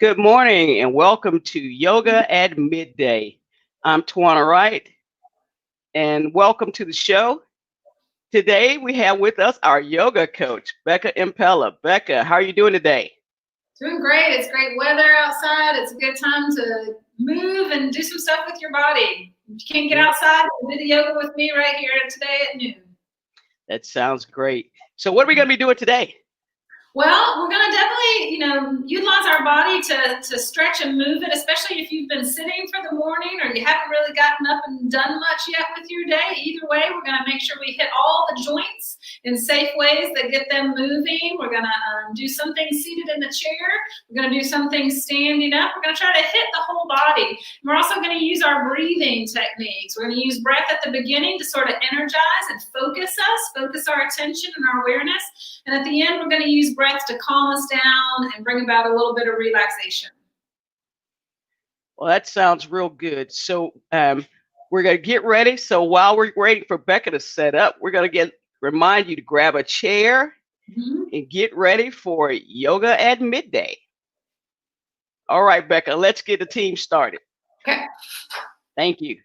Good morning and welcome to Yoga at Midday. I'm Tawana Wright and welcome to the show. Today we have with us our yoga coach, Becca Impello. Becca, how are you doing today? Doing great. It's great weather outside. It's a good time to move and do some stuff with your body. If you can't get outside, do the yoga with me right here today at noon. That sounds great. So what are we going to be doing today? Well, we're going to definitely, utilize our body to stretch and move it, especially if you've been sitting for the morning or you haven't really gotten up and done much yet with your day. Either way, we're going to make sure we hit all the joints in safe ways that get them moving. We're going to do something seated in the chair. We're going to do something standing up. We're going to try to hit the whole body. We're also going to use our breathing techniques. We're going to use breath at the beginning to sort of energize and focus our attention and our awareness. And at the end, we're going to use breath to calm us down and bring about a little bit of relaxation. Well, that sounds real good. So we're going to get ready. So while we're waiting for Becca to set up, we're going to remind you to grab a chair and get ready for Yoga at Midday. All right, Becca, let's get the team started. Okay. Thank you.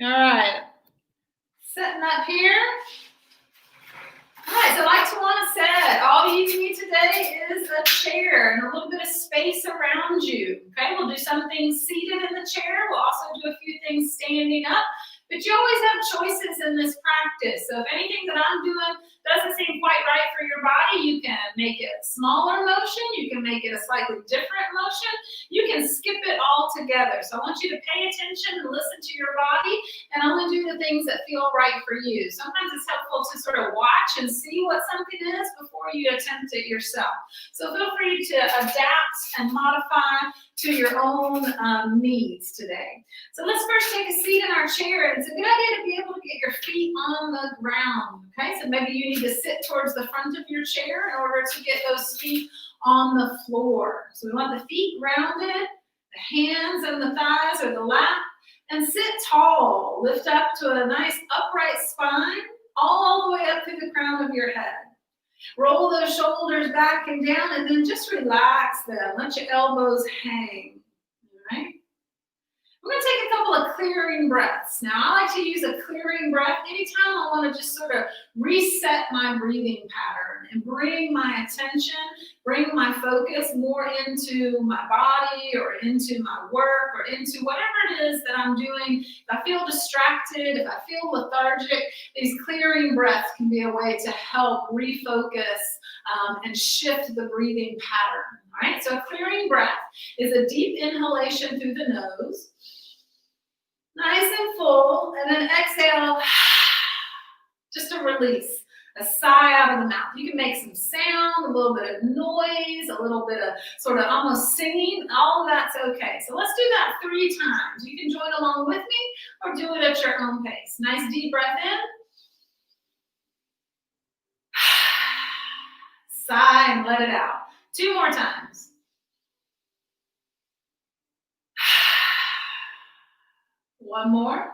All right. Setting up here. All right, so like Tawana said, all you need today is a chair and a little bit of space around you. Okay, we'll do some things seated in the chair. We'll also do a few things standing up. But you always have choices in this practice. So if anything that I'm doing doesn't seem quite right for your body, you can make it a smaller motion. You can make it a slightly different motion. You can skip it all together. So I want you to pay attention and listen to your body and only do the things that feel right for you. Sometimes it's helpful to sort of watch and see what something is before you attempt it yourself. So feel free to adapt and modify to your own needs today. So let's first take a seat in our chair. It's a good idea to be able to get your feet on the ground. Okay, so maybe you need to sit towards the front of your chair in order to get those feet on the floor. So we want the feet grounded, the hands and the thighs or the lap, and sit tall. Lift up to a nice upright spine, all the way up through the crown of your head. Roll those shoulders back and down, and then just relax them. Let your elbows hang. All right? We're going to take a couple of clearing breaths. Now, I like to use a clearing breath anytime I want to just sort of reset my breathing pattern and bring my attention, bring my focus more into my body or into my work or into whatever it is that I'm doing. If I feel distracted, if I feel lethargic, these clearing breaths can be a way to help refocus and shift the breathing pattern. All right, so a clearing breath is a deep inhalation through the nose. Nice and full, and then exhale, just a release, a sigh out of the mouth. You can make some sound, a little bit of noise, a little bit of sort of almost singing, all of that's okay. So let's do that 3 times. You can join along with me or do it at your own pace. Nice deep breath in. Sigh and let it out. 2 more times. One more.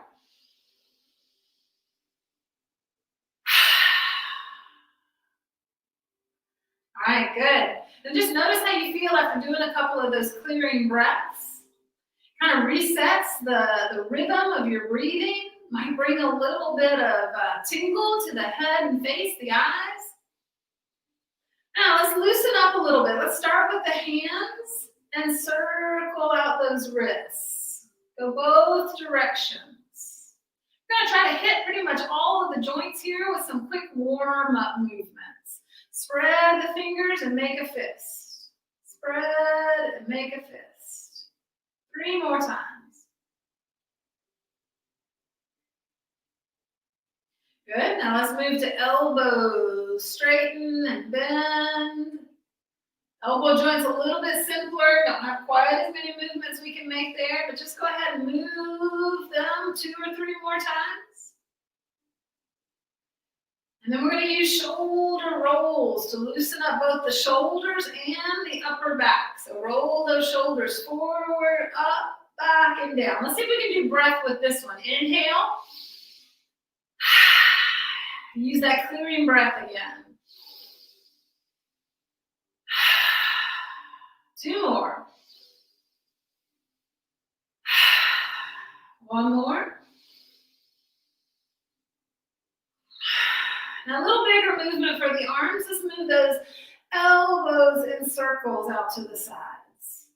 All right, good. And just notice how you feel after doing a couple of those clearing breaths. Kind of resets the rhythm of your breathing. Might bring a little bit of tingle to the head and face, the eyes. Now let's loosen up a little bit. Let's start with the hands and circle out those wrists. Go both directions. We're going to try to hit pretty much all of the joints here with some quick warm-up movements. Spread the fingers and make a fist. Spread and make a fist. 3 more times. Good. Now let's move to elbows. Straighten and bend. Elbow joints a little bit simpler. Don't have quite as many movements we can make there, but just go ahead and move them 2 or 3 more times. And then we're going to use shoulder rolls to loosen up both the shoulders and the upper back. So roll those shoulders forward, up, back, and down. Let's see if we can do breath with this one. Inhale. Use that clearing breath again. 2 more. 1 more. Now a little bigger movement for the arms. Let's move those elbows in circles out to the sides.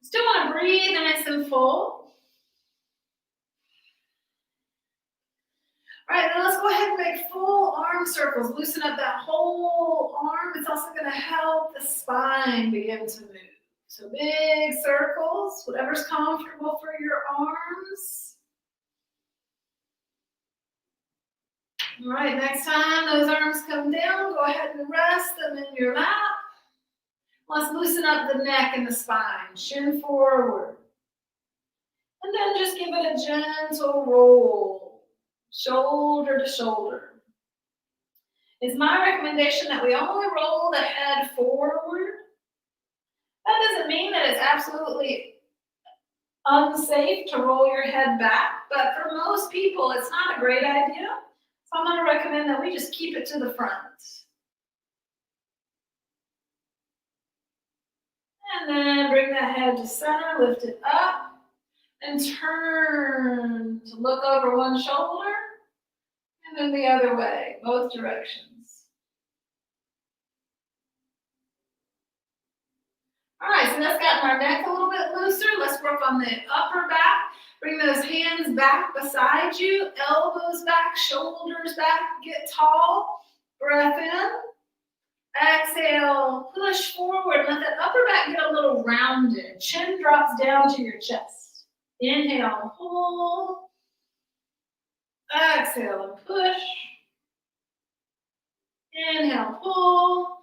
Still want to breathe nice and full. All right, now let's go ahead and make full arm circles. Loosen up that whole arm. It's also going to help the spine begin to move. So big circles, whatever's comfortable for your arms. All right, next time those arms come down, go ahead and rest them in your lap. Let's loosen up the neck and the spine, shin forward. And then just give it a gentle roll, shoulder to shoulder. It's my recommendation that we only roll the head forward. That doesn't mean that it's absolutely unsafe to roll your head back, but for most people, it's not a great idea. So I'm going to recommend that we just keep it to the front. And then bring that head to center, lift it up, and turn to look over one shoulder, and then the other way, both directions. All right, so that's gotten our neck a little bit looser. Let's work on the upper back. Bring those hands back beside you, elbows back, shoulders back, get tall. Breath in. Exhale, push forward. Let that upper back get a little rounded. Chin drops down to your chest. Inhale, hold. Exhale and push. Inhale, pull.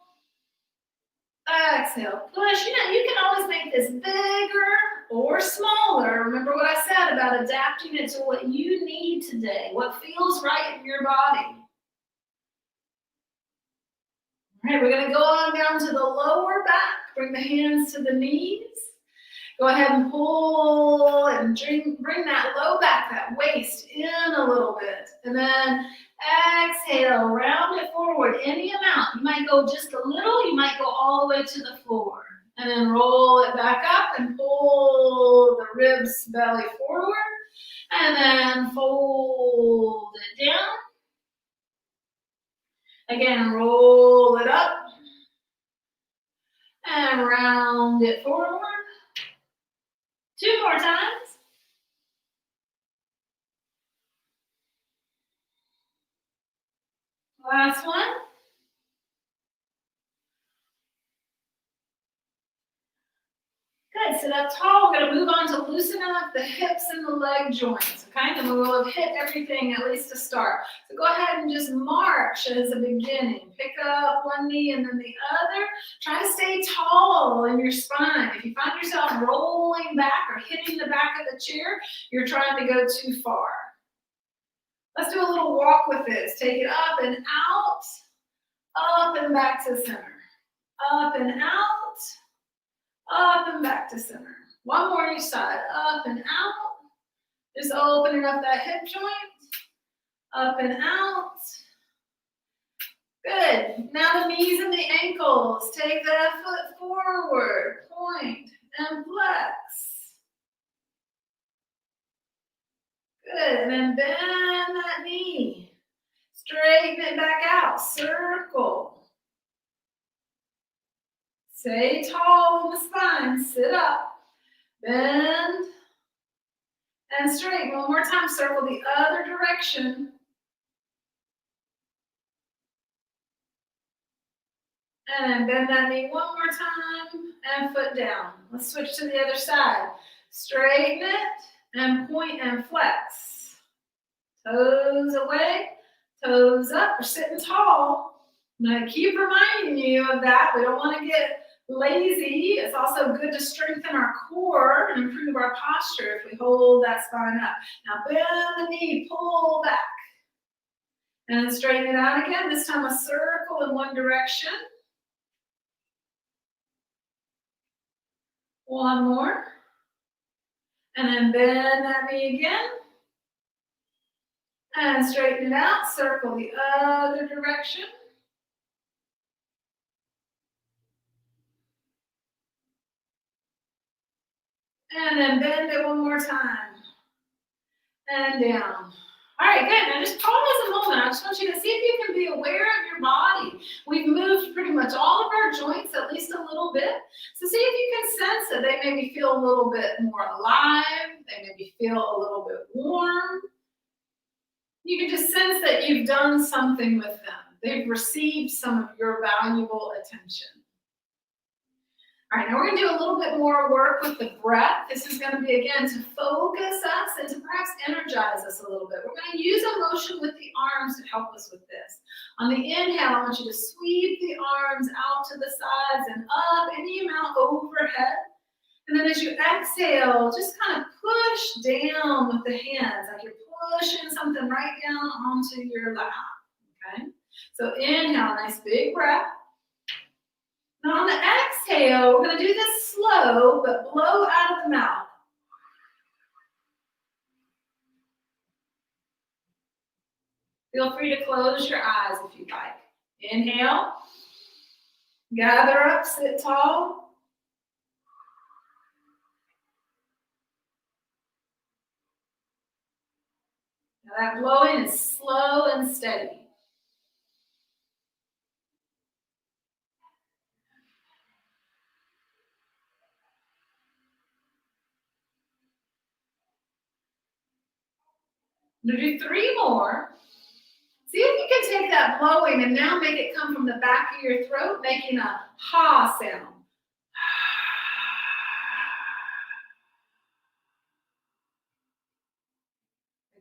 Exhale, push. You know, you can always make this bigger or smaller. Remember what I said about adapting it to what you need today, what feels right in your body. All right, we're going to go on down to the lower back. Bring the hands to the knees. Go ahead and pull and bring that low back, that waist in a little bit. And then exhale, round it forward any amount. You might go just a little, you might go all the way to the floor. And then roll it back up and pull the ribs, belly forward. And then fold it down. Again, roll it up. And round it forward. 2 more times. Last one. Good, sit up tall. We're going to move on to loosening up the hips and the leg joints, okay? And we will have hit everything at least to start. So go ahead and just march as a beginning. Pick up one knee and then the other. Try to stay tall in your spine. If you find yourself rolling back or hitting the back of the chair, you're trying to go too far. Let's do a little walk with this. Take it up and out, up and back to center. Up and out, up and back to center. One more each side. Up and out. Just opening up that hip joint. Up and out. Good. Now the knees and the ankles. Take that foot forward. Point and flex. Good. And then bend that knee. Straighten it back out. Circle. Stay tall in the spine. Sit up. Bend. And straighten. One more time. Circle the other direction. And bend that knee one more time. And foot down. Let's switch to the other side. Straighten it. And point and flex. Toes away. Toes up. We're sitting tall. I'm going to keep reminding you of that. We don't want to get lazy. It's also good to strengthen our core and improve our posture if we hold that spine up. Now bend the knee, pull back. And straighten it out again. This time a circle in one direction. One more. And then bend that knee again. And straighten it out, circle the other direction. And then bend it one more time. And down. All right, good. Now just pause a moment. I just want you to see if you can be aware of your body. We've moved pretty much all of our joints at least a little bit. So see if you can sense that they maybe feel a little bit more alive. They maybe feel a little bit warm. You can just sense that you've done something with them. They've received some of your valuable attention. All right, now we're going to do a little bit more work with the breath. This is going to be, again, to focus us and to perhaps energize us a little bit. We're going to use a motion with the arms to help us with this. On the inhale, I want you to sweep the arms out to the sides and up, any amount overhead. And then as you exhale, just kind of push down with the hands, like you're pushing something right down onto your lap, okay? So inhale, nice big breath. Now on the exhale, we're going to do this slow, but blow out of the mouth. Feel free to close your eyes if you'd like. Inhale, gather up, sit tall. Now that blowing is slow and steady. We'll do 3 more. See if you can take that blowing and now make it come from the back of your throat, making a ha sound.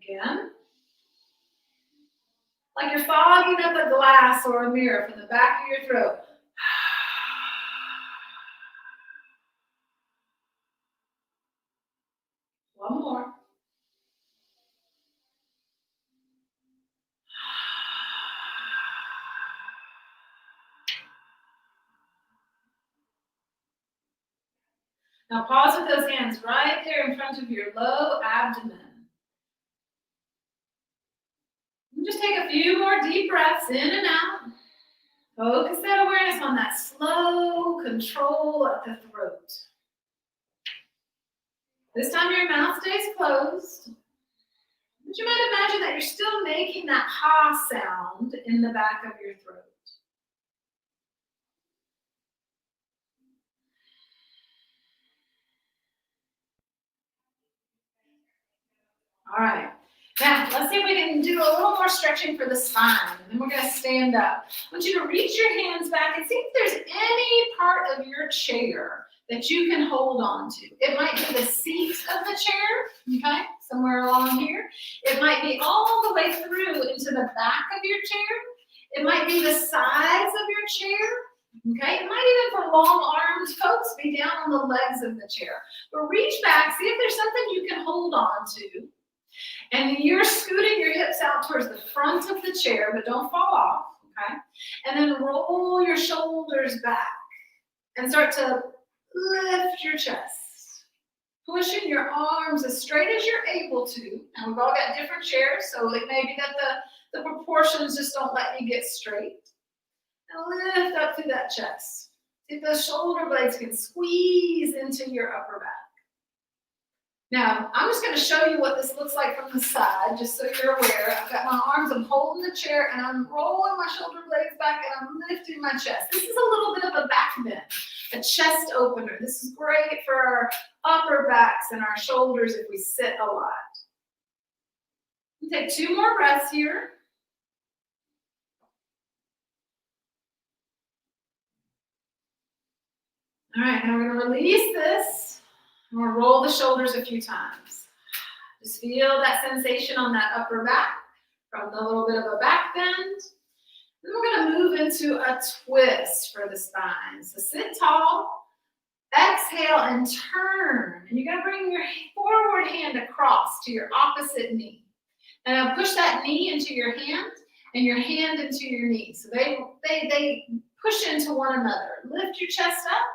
Again. Like you're fogging up a glass or a mirror from the back of your throat. One more. Now pause with those hands right there in front of your low abdomen. And just take a few more deep breaths in and out. Focus that awareness on that slow control at the throat. This time your mouth stays closed. But you might imagine that you're still making that ha sound in the back of your throat. All right. Now, let's see if we can do a little more stretching for the spine. And then we're going to stand up. I want you to reach your hands back and see if there's any part of your chair that you can hold on to. It might be the seat of the chair, okay, somewhere along here. It might be all the way through into the back of your chair. It might be the sides of your chair, okay. It might even, for long-armed folks, be down on the legs of the chair. But reach back, see if there's something you can hold on to. And you're scooting your hips out towards the front of the chair, but don't fall off, okay? And then roll your shoulders back and start to lift your chest. Pushing your arms as straight as you're able to. And we've all got different chairs, so it may be that the proportions just don't let you get straight. And lift up through that chest. See if those shoulder blades can squeeze into your upper back. Now, I'm just going to show you what this looks like from the side, just so you're aware. I've got my arms, I'm holding the chair, and I'm rolling my shoulder blades back, and I'm lifting my chest. This is a little bit of a back bend, a chest opener. This is great for our upper backs and our shoulders if we sit a lot. Take 2 more breaths here. All right, now we're going to release this. And we'll roll the shoulders a few times. Just feel that sensation on that upper back from the little bit of a back bend. Then we're going to move into a twist for the spine. So sit tall, exhale, and turn. And you're going to bring your forward hand across to your opposite knee. And now push that knee into your hand and your hand into your knee. So they push into one another. Lift your chest up.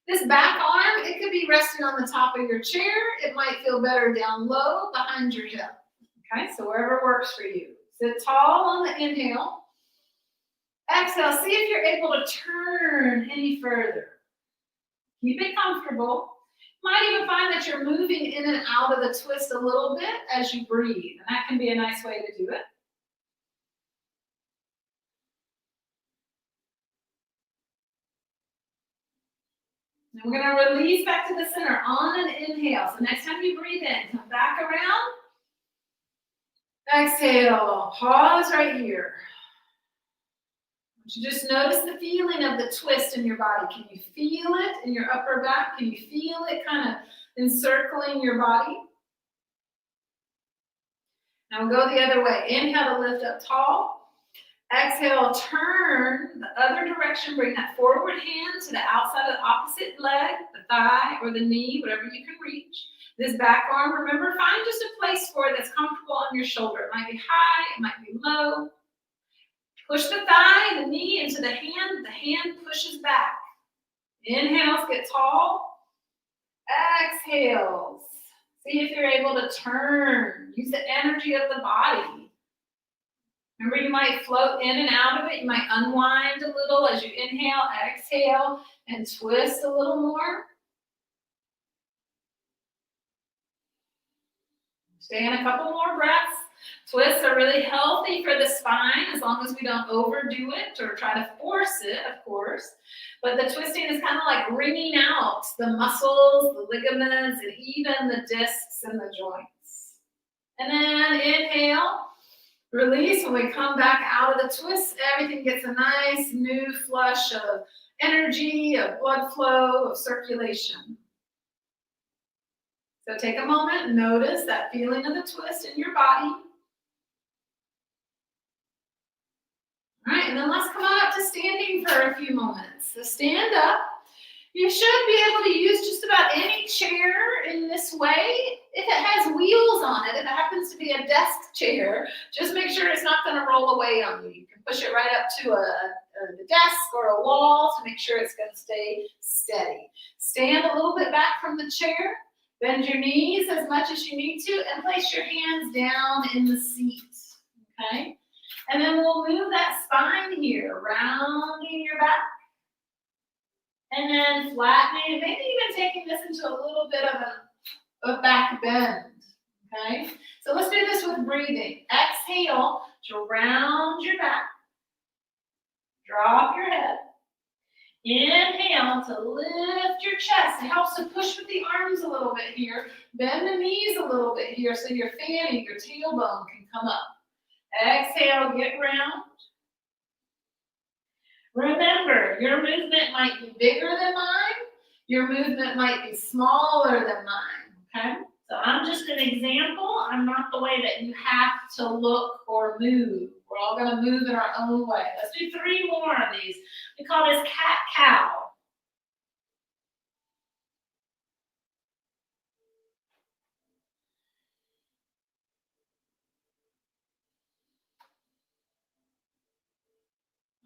This back arm, it could be resting on the top of your chair. It might feel better down low behind your hip. Okay, so wherever works for you. Sit tall on the inhale. Exhale, see if you're able to turn any further. Keep it comfortable. You might even find that you're moving in and out of the twist a little bit as you breathe, and that can be a nice way to do it. And we're going to release back to the center on an inhale. So next time you breathe in, come back around. Exhale, pause right here. You just notice the feeling of the twist in your body. Can you feel it in your upper back? Can you feel it kind of encircling your body? Now we'll go the other way. Inhale to lift up tall. Exhale, turn the other direction. Bring that forward hand to the outside of the opposite leg, the thigh or the knee, whatever you can reach. This back arm, remember, find just a place for it that's comfortable on your shoulder. It might be high, it might be low. Push the thigh and the knee into the hand pushes back. Inhales, get tall. Exhales. See if you're able to turn. Use the energy of the body. Remember, you might float in and out of it. You might unwind a little as you inhale, exhale, and twist a little more. Stay in a couple more breaths. Twists are really healthy for the spine as long as we don't overdo it or try to force it, of course. But the twisting is kind of like wringing out the muscles, the ligaments, and even the discs and the joints. And then inhale, release. When we come back out of the twist, everything gets a nice new flush of energy, of blood flow, of circulation. So take a moment, notice that feeling of the twist in your body. All right, and then let's come on up to standing for a few moments. So stand up. You should be able to use just about any chair in this way. If it has wheels on it, if it happens to be a desk chair, just make sure it's not going to roll away on you. You can push it right up to the desk or a wall to make sure it's going to stay steady. Stand a little bit back from the chair. Bend your knees as much as you need to and place your hands down in the seat. Okay? And then we'll move that spine here, rounding your back. And then flattening, maybe even taking this into a little bit of a back bend, okay? So let's do this with breathing. Exhale to round your back. Drop your head. Inhale to lift your chest. It helps to push with the arms a little bit here. Bend the knees a little bit here so your fanny, your tailbone can come up. Exhale, get round. Remember, your movement might be bigger than mine. Your movement might be smaller than mine, okay? So I'm just an example. I'm not the way that you have to look or move. We're all going to move in our own way. Let's do 3 more of these. We call this cat-cow.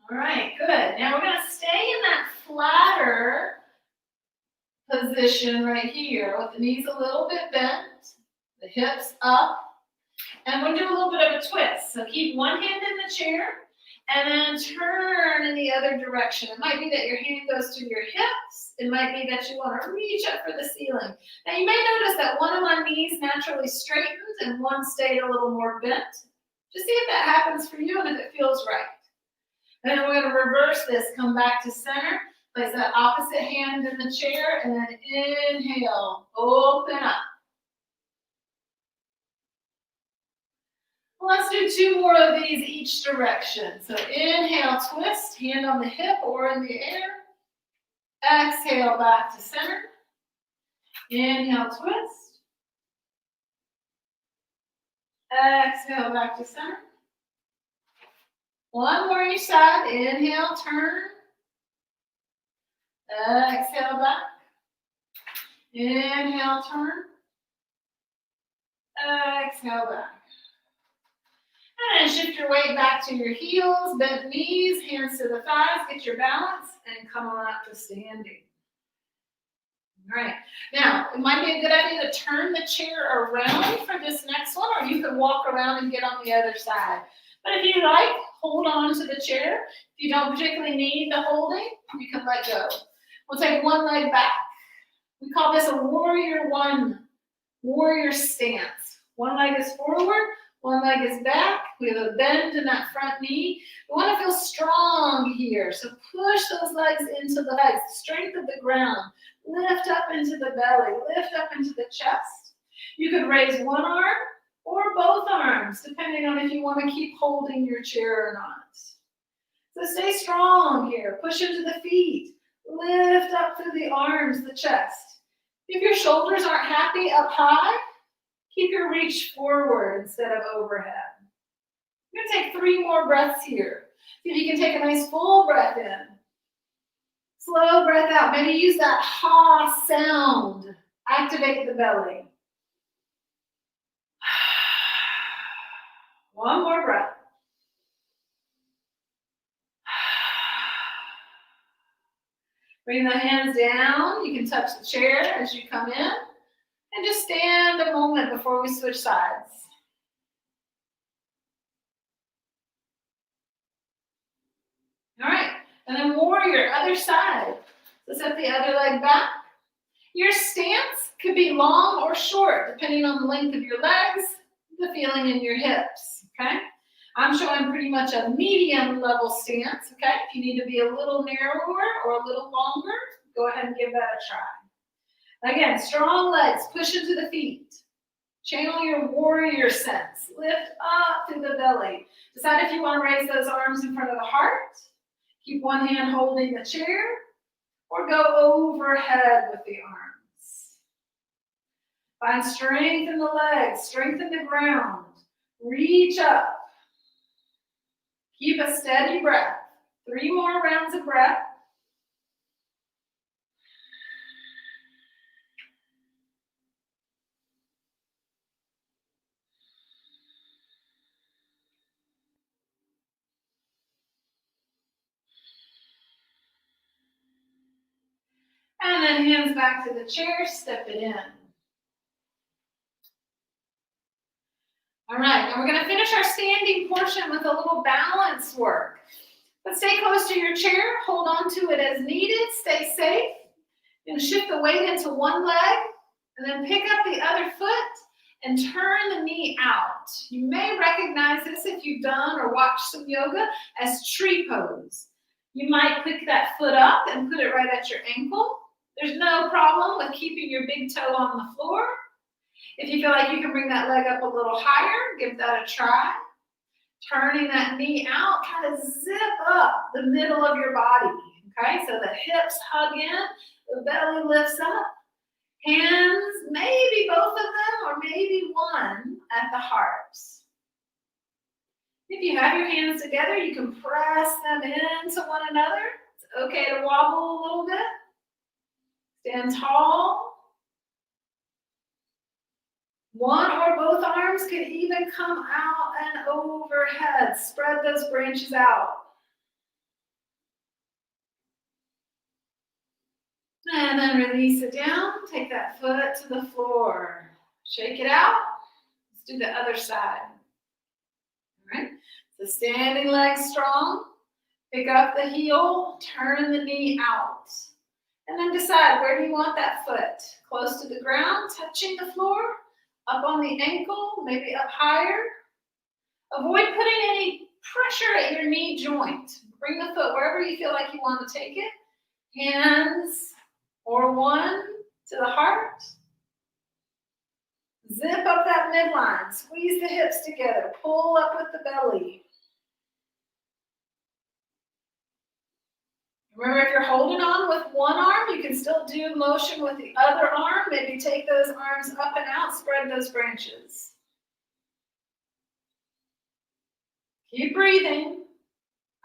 All right, good. Now we're going to stay in that flatter position right here with the knees a little bit bent, the hips up, and we'll do a little bit of a twist. So keep one hand in the chair and then turn in the other direction. It might be that your hand goes to your hips. It might be that you want to reach up for the ceiling. Now you may notice that one of my knees naturally straightened and one stayed a little more bent. Just see if that happens for you and if it feels right. And then we're going to reverse this, come back to center, place that opposite hand in the chair, and then inhale, open up. Let's do 2 more of these each direction. So inhale, twist, hand on the hip or in the air. Exhale, back to center. Inhale, twist. Exhale, back to center. 1 more each side. Inhale, turn. Exhale, back. Inhale, turn. Exhale, back. And shift your weight back to your heels, bent knees, hands to the thighs, get your balance, and come on up to standing. All right. Now, it might be a good idea to turn the chair around for this next one, or you can walk around and get on the other side. But if you like, hold on to the chair. If you don't particularly need the holding, you can let go. We'll take one leg back. We call this a warrior one, warrior stance. One leg is forward, one leg is back. We have a bend in that front knee. We want to feel strong here. So push those legs into the legs, strength of the ground. Lift up into the belly, lift up into the chest. You could raise one arm or both arms, depending on if you want to keep holding your chair or not. So stay strong here. Push into the feet. Lift up through the arms, the chest. If your shoulders aren't happy up high, keep your reach forward instead of overhead. You're going to take 3 more breaths here. See if you can take a nice full breath in. Slow breath out. Maybe use that ha sound. Activate the belly. One more breath. Bring the hands down. You can touch the chair as you come in. And just stand a moment before we switch sides. All right. And then warrior, other side. So set the other leg back. Your stance could be long or short, depending on the length of your legs, the feeling in your hips, okay? I'm showing pretty much a medium level stance, okay? If you need to be a little narrower or a little longer, go ahead and give that a try. Again, strong legs, push into the feet. Channel your warrior sense. Lift up through the belly. Decide if you want to raise those arms in front of the heart. Keep one hand holding the chair, or go overhead with the arms. Find strength in the legs, strength in the ground. Reach up. Keep a steady breath. 3 more rounds of breath. And then hands back to the chair, step it in. All right, now we're going to finish our standing portion with a little balance work. But stay close to your chair, hold on to it as needed, stay safe. You're going to shift the weight into one leg, and then pick up the other foot and turn the knee out. You may recognize this if you've done or watched some yoga as tree pose. You might pick that foot up and put it right at your ankle. There's no problem with keeping your big toe on the floor. If you feel like you can bring that leg up a little higher, give that a try. Turning that knee out, kind of zip up the middle of your body, okay? So the hips hug in, the belly lifts up. Hands, maybe both of them or maybe one at the heart. If you have your hands together, you can press them into one another. It's okay to wobble a little bit. Stand tall. One or both arms can even come out and overhead. Spread those branches out. And then release it down. Take that foot to the floor. Shake it out. Let's do the other side. All right. So standing legs strong. Pick up the heel. Turn the knee out. And then decide, where do you want that foot? Close to the ground, touching the floor. Up on the ankle, maybe up higher. Avoid putting any pressure at your knee joint. Bring the foot wherever you feel like you want to take it. Hands or one to the heart. Zip up that midline. Squeeze the hips together. Pull up with the belly. Remember, if you're holding on with one arm, you can still do motion with the other arm. Maybe take those arms up and out, spread those branches. Keep breathing.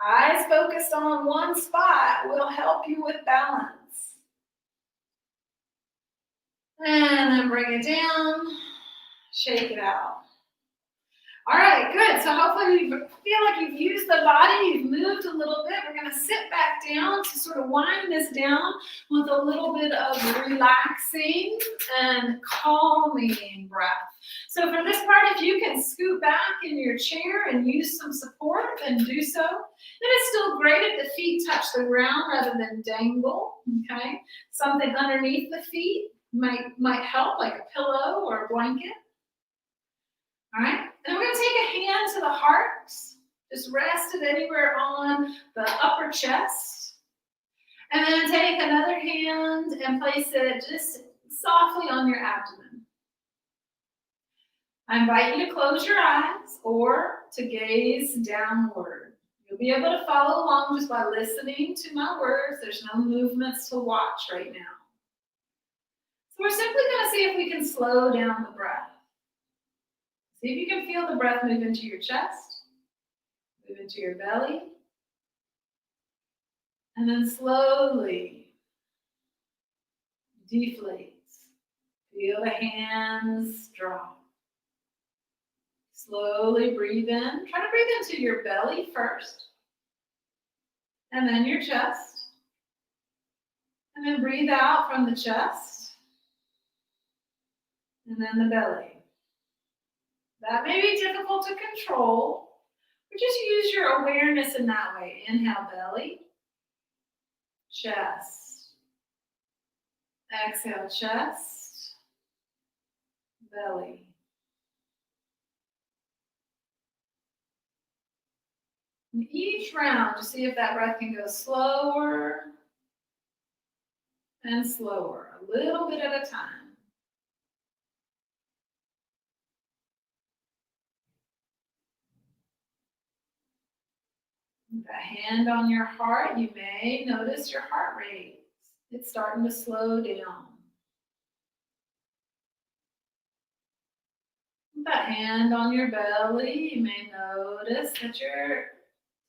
Eyes focused on one spot will help you with balance. And then bring it down, shake it out. All right, good. So hopefully you feel like you've used the body, you've moved a little bit. We're going to sit back down to sort of wind this down with a little bit of relaxing and calming breath. So for this part, if you can scoot back in your chair and use some support, then do so. Then it's still great if the feet touch the ground rather than dangle, okay? Something underneath the feet might help, like a pillow or a blanket. All right, then we're going to take a hand to the heart. Just rest it anywhere on the upper chest. And then take another hand and place it just softly on your abdomen. I invite you to close your eyes or to gaze downward. You'll be able to follow along just by listening to my words. There's no movements to watch right now. So we're simply going to see if we can slow down the breath. See if you can feel the breath move into your chest, move into your belly, and then slowly deflate. Feel the hands drop. Slowly breathe in. Try to breathe into your belly first, and then your chest. And then breathe out from the chest, and then the belly. That may be difficult to control, but just use your awareness in that way. Inhale, belly, chest. Exhale, chest, belly. And each round, just see if that breath can go slower and slower, a little bit at a time. With a hand on your heart, you may notice your heart rate. It's starting to slow down. With that hand on your belly, you may notice that you're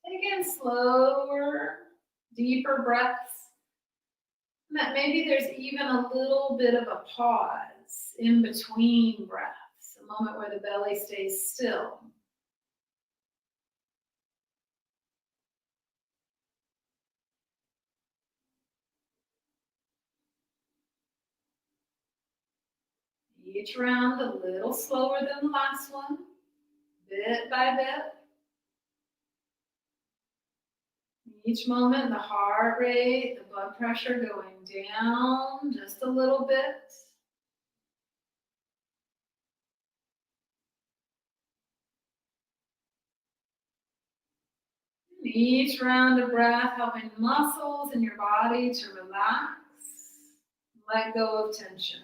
taking slower, deeper breaths. And that maybe there's even a little bit of a pause in between breaths, a moment where the belly stays still. Each round a little slower than the last one, bit by bit. Each moment, the heart rate, the blood pressure going down just a little bit. And each round of breath helping muscles in your body to relax, let go of tension.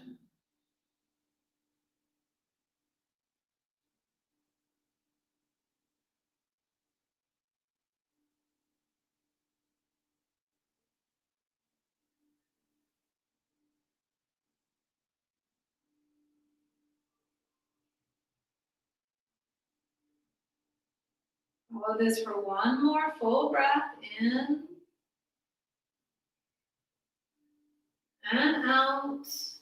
Follow this for one more full breath in and out. And just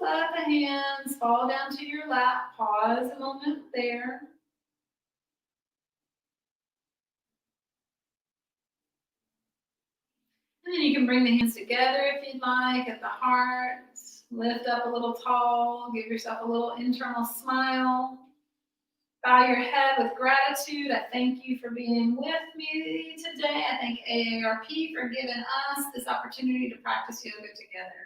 let the hands fall down to your lap. Pause a moment there. And then you can bring the hands together if you'd like at the heart. Lift up a little tall. Give yourself a little internal smile. Bow your head with gratitude. I thank you for being with me today. I thank AARP for giving us this opportunity to practice yoga together.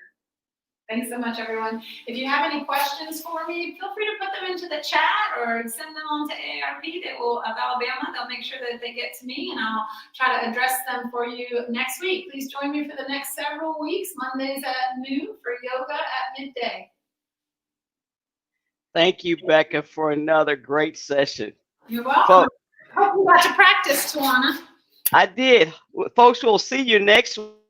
Thanks so much, everyone. If you have any questions for me, feel free to put them into the chat or send them on to AARP of Alabama. They'll make sure that they get to me, and I'll try to address them for you next week. Please join me for the next several weeks, Mondays at noon for yoga at midday. Thank you, Becca, for another great session. You're welcome. Hope you got to practice, Tawana. I did. Folks, we'll see you next week.